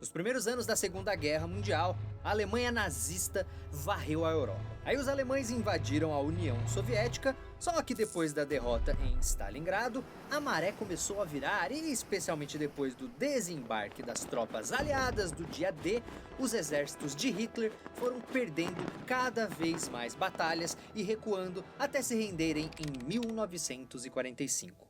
Nos primeiros anos da Segunda Guerra Mundial, a Alemanha nazista varreu a Europa. Aí os alemães invadiram a União Soviética, só que depois da derrota em Stalingrado, a maré começou a virar e, especialmente depois do desembarque das tropas aliadas do dia D, os exércitos de Hitler foram perdendo cada vez mais batalhas e recuando até se renderem em 1945.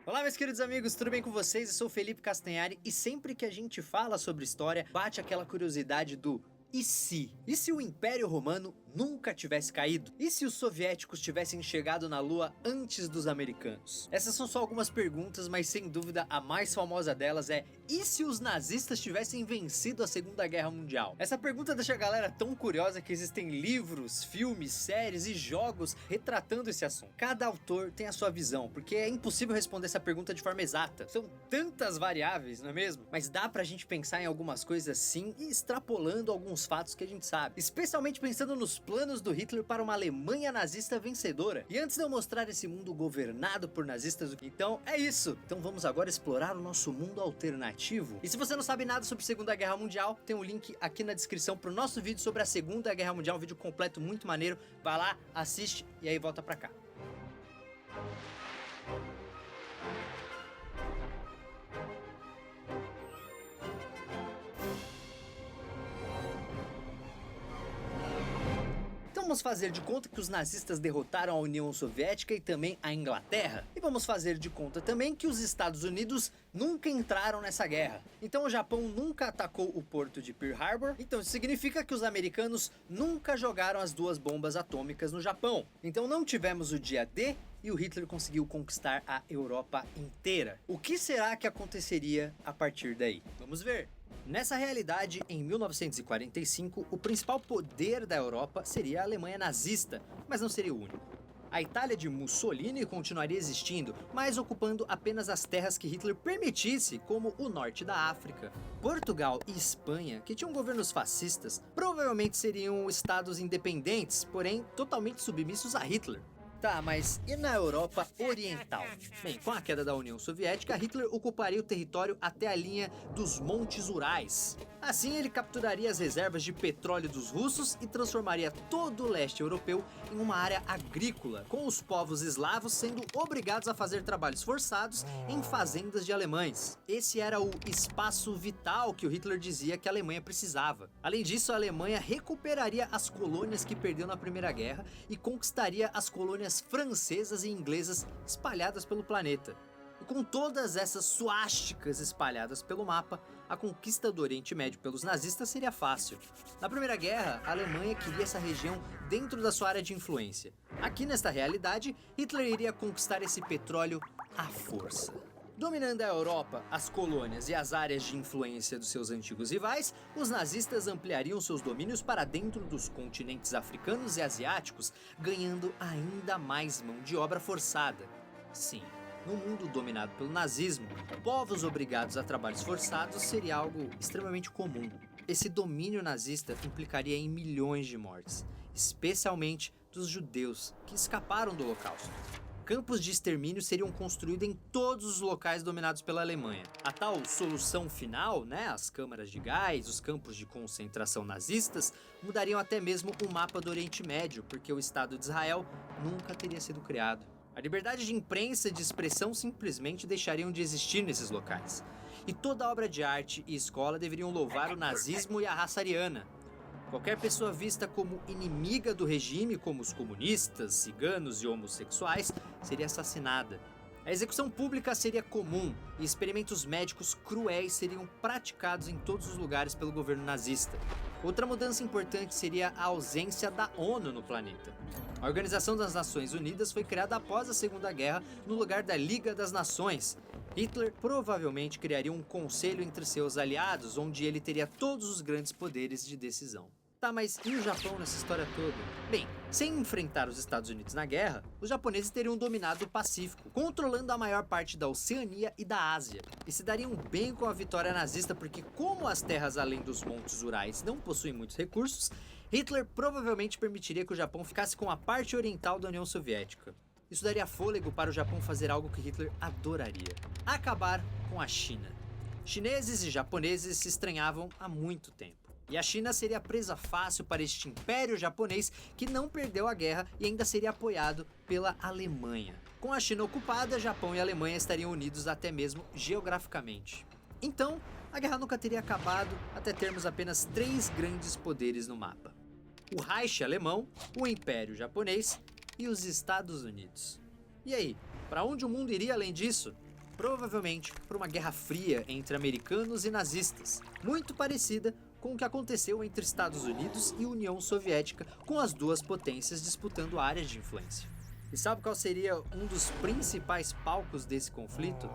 Olá meus queridos amigos, tudo bem com vocês? Eu sou Felipe Castanhari e sempre que a gente fala sobre história, bate aquela curiosidade do e se? E se o Império Romano nunca tivesse caído? E se os soviéticos tivessem chegado na Lua antes dos americanos? Essas são só algumas perguntas, mas sem dúvida a mais famosa delas é: e se os nazistas tivessem vencido a Segunda Guerra Mundial? Essa pergunta deixa a galera tão curiosa que existem livros, filmes, séries e jogos retratando esse assunto. Cada autor tem a sua visão, porque é impossível responder essa pergunta de forma exata. São tantas variáveis, não é mesmo? Mas dá pra gente pensar em algumas coisas sim e extrapolando alguns fatos que a gente sabe, especialmente pensando nos planos do Hitler para uma Alemanha nazista vencedora. E antes de eu mostrar esse mundo governado por nazistas, então é isso. Então vamos agora explorar o nosso mundo alternativo. E se você não sabe nada sobre Segunda Guerra Mundial, tem um link aqui na descrição pro nosso vídeo sobre a Segunda Guerra Mundial, um vídeo completo muito maneiro. Vai lá, assiste e aí volta pra cá. Vamos fazer de conta que os nazistas derrotaram a União Soviética e também a Inglaterra. E vamos fazer de conta também que os Estados Unidos nunca entraram nessa guerra. Então o Japão nunca atacou o porto de Pearl Harbor. Então isso significa que os americanos nunca jogaram as duas bombas atômicas no Japão. Então não tivemos o dia D e o Hitler conseguiu conquistar a Europa inteira. O que será que aconteceria a partir daí? Vamos ver. Nessa realidade, em 1945, o principal poder da Europa seria a Alemanha nazista, mas não seria o único. A Itália de Mussolini continuaria existindo, mas ocupando apenas as terras que Hitler permitisse, como o norte da África. Portugal e Espanha, que tinham governos fascistas, provavelmente seriam estados independentes, porém totalmente submissos a Hitler. Tá, mas e na Europa Oriental? Bem, com a queda da União Soviética, Hitler ocuparia o território até a linha dos Montes Urais. Assim, ele capturaria as reservas de petróleo dos russos e transformaria todo o leste europeu em uma área agrícola, com os povos eslavos sendo obrigados a fazer trabalhos forçados em fazendas de alemães. Esse era o espaço vital que o Hitler dizia que a Alemanha precisava. Além disso, a Alemanha recuperaria as colônias que perdeu na Primeira Guerra e conquistaria as colônias francesas e inglesas espalhadas pelo planeta. E com todas essas suásticas espalhadas pelo mapa, a conquista do Oriente Médio pelos nazistas seria fácil. Na Primeira Guerra, a Alemanha queria essa região dentro da sua área de influência. Aqui nesta realidade, Hitler iria conquistar esse petróleo à força. Dominando a Europa, as colônias e as áreas de influência dos seus antigos rivais, os nazistas ampliariam seus domínios para dentro dos continentes africanos e asiáticos, ganhando ainda mais mão de obra forçada. Sim, no mundo dominado pelo nazismo, povos obrigados a trabalhos forçados seria algo extremamente comum. Esse domínio nazista implicaria em milhões de mortes, especialmente dos judeus que escaparam do Holocausto. Campos de extermínio seriam construídos em todos os locais dominados pela Alemanha. A tal solução final, as câmaras de gás, os campos de concentração nazistas, mudariam até mesmo o mapa do Oriente Médio, porque o Estado de Israel nunca teria sido criado. A liberdade de imprensa e de expressão simplesmente deixariam de existir nesses locais. E toda obra de arte e escola deveriam louvar o nazismo e a raça ariana. Qualquer pessoa vista como inimiga do regime, como os comunistas, ciganos e homossexuais, seria assassinada. A execução pública seria comum e experimentos médicos cruéis seriam praticados em todos os lugares pelo governo nazista. Outra mudança importante seria a ausência da ONU no planeta. A Organização das Nações Unidas foi criada após a Segunda Guerra no lugar da Liga das Nações. Hitler provavelmente criaria um conselho entre seus aliados, onde ele teria todos os grandes poderes de decisão. Tá, mas e o Japão nessa história toda? Bem, sem enfrentar os Estados Unidos na guerra, os japoneses teriam dominado o Pacífico, controlando a maior parte da Oceania e da Ásia. E se dariam bem com a vitória nazista porque, como as terras além dos Montes Urais não possuem muitos recursos, Hitler provavelmente permitiria que o Japão ficasse com a parte oriental da União Soviética. Isso daria fôlego para o Japão fazer algo que Hitler adoraria: acabar com a China. Chineses e japoneses se estranhavam há muito tempo. E a China seria presa fácil para este império japonês que não perdeu a guerra e ainda seria apoiado pela Alemanha. Com a China ocupada, Japão e Alemanha estariam unidos até mesmo geograficamente. Então, a guerra nunca teria acabado até termos apenas 3 grandes poderes no mapa: o Reich alemão, o Império japonês e os Estados Unidos. E aí, para onde o mundo iria além disso? Provavelmente para uma guerra fria entre americanos e nazistas, muito parecida com o que aconteceu entre Estados Unidos e União Soviética, com as duas potências disputando áreas de influência. E sabe qual seria um dos principais palcos desse conflito?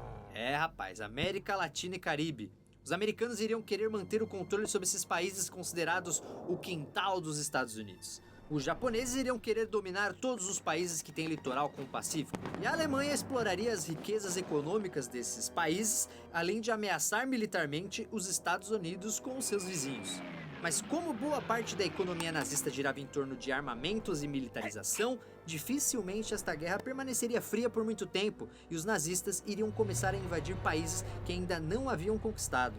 Rapaz, América Latina e Caribe. Os americanos iriam querer manter o controle sobre esses países considerados o quintal dos Estados Unidos. Os japoneses iriam querer dominar todos os países que têm litoral com o Pacífico. E a Alemanha exploraria as riquezas econômicas desses países, além de ameaçar militarmente os Estados Unidos com os seus vizinhos. Mas como boa parte da economia nazista girava em torno de armamentos e militarização, dificilmente esta guerra permaneceria fria por muito tempo e os nazistas iriam começar a invadir países que ainda não haviam conquistado.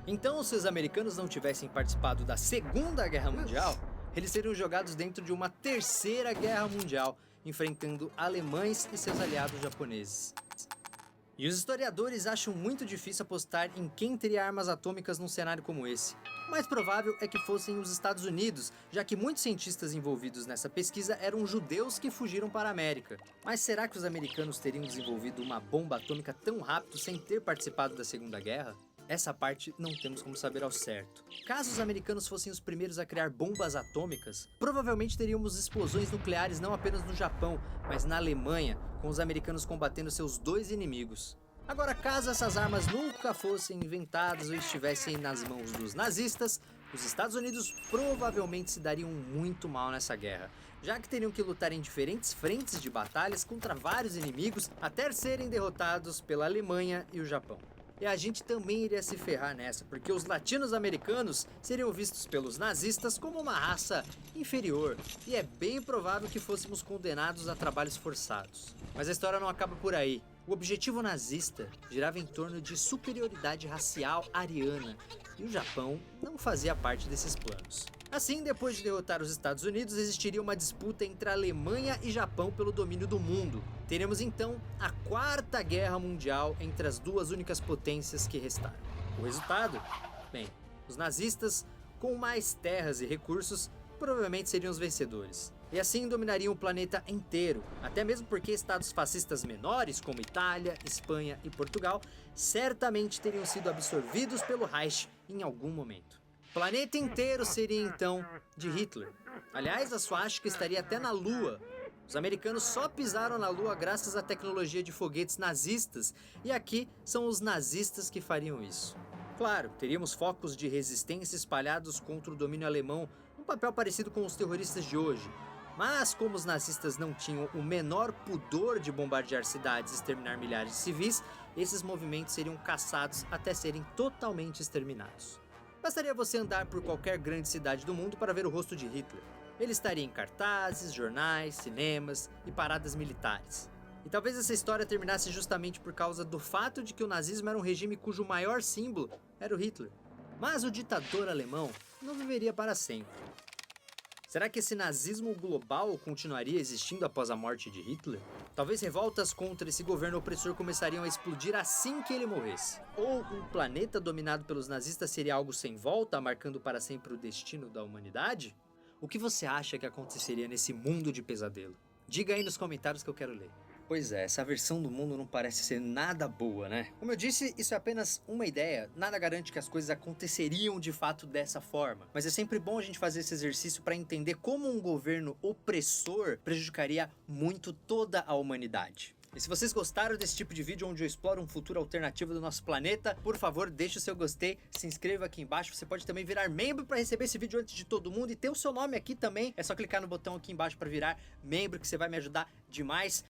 Então, se os americanos não tivessem participado da Segunda Guerra Mundial, eles seriam jogados dentro de uma Terceira Guerra Mundial, enfrentando alemães e seus aliados japoneses. E os historiadores acham muito difícil apostar em quem teria armas atômicas num cenário como esse. O mais provável é que fossem os Estados Unidos, já que muitos cientistas envolvidos nessa pesquisa eram judeus que fugiram para a América. Mas será que os americanos teriam desenvolvido uma bomba atômica tão rápido sem ter participado da Segunda Guerra? Essa parte não temos como saber ao certo. Caso os americanos fossem os primeiros a criar bombas atômicas, provavelmente teríamos explosões nucleares não apenas no Japão, mas na Alemanha, com os americanos combatendo seus 2 inimigos. Agora, caso essas armas nunca fossem inventadas ou estivessem nas mãos dos nazistas, os Estados Unidos provavelmente se dariam muito mal nessa guerra, já que teriam que lutar em diferentes frentes de batalhas contra vários inimigos até serem derrotados pela Alemanha e o Japão. E a gente também iria se ferrar nessa, porque os latinos-americanos seriam vistos pelos nazistas como uma raça inferior, e é bem provável que fôssemos condenados a trabalhos forçados. Mas a história não acaba por aí. O objetivo nazista girava em torno de superioridade racial ariana, e o Japão não fazia parte desses planos. Assim, depois de derrotar os Estados Unidos, existiria uma disputa entre a Alemanha e Japão pelo domínio do mundo. Teremos então a Quarta Guerra Mundial entre as duas únicas potências que restaram. O resultado? Bem, os nazistas, com mais terras e recursos, provavelmente seriam os vencedores. E assim dominariam o planeta inteiro, até mesmo porque estados fascistas menores, como Itália, Espanha e Portugal, certamente teriam sido absorvidos pelo Reich em algum momento. O planeta inteiro seria então de Hitler. Aliás, a suástica estaria até na Lua. Os americanos só pisaram na Lua graças à tecnologia de foguetes nazistas, e aqui são os nazistas que fariam isso. Claro, teríamos focos de resistência espalhados contra o domínio alemão, um papel parecido com os terroristas de hoje. Mas como os nazistas não tinham o menor pudor de bombardear cidades e exterminar milhares de civis, esses movimentos seriam caçados até serem totalmente exterminados. Bastaria você andar por qualquer grande cidade do mundo para ver o rosto de Hitler. Ele estaria em cartazes, jornais, cinemas e paradas militares. E talvez essa história terminasse justamente por causa do fato de que o nazismo era um regime cujo maior símbolo era o Hitler. Mas o ditador alemão não viveria para sempre. Será que esse nazismo global continuaria existindo após a morte de Hitler? Talvez revoltas contra esse governo opressor começariam a explodir assim que ele morresse. Ou um planeta dominado pelos nazistas seria algo sem volta, marcando para sempre o destino da humanidade? O que você acha que aconteceria nesse mundo de pesadelo? Diga aí nos comentários que eu quero ler. Pois é, essa versão do mundo não parece ser nada boa, né? Como eu disse, isso é apenas uma ideia, nada garante que as coisas aconteceriam de fato dessa forma. Mas é sempre bom a gente fazer esse exercício para entender como um governo opressor prejudicaria muito toda a humanidade. E se vocês gostaram desse tipo de vídeo onde eu exploro um futuro alternativo do nosso planeta, por favor, deixe o seu gostei, se inscreva aqui embaixo. Você pode também virar membro para receber esse vídeo antes de todo mundo e ter o seu nome aqui também. É só clicar no botão aqui embaixo para virar membro, que você vai me ajudar demais.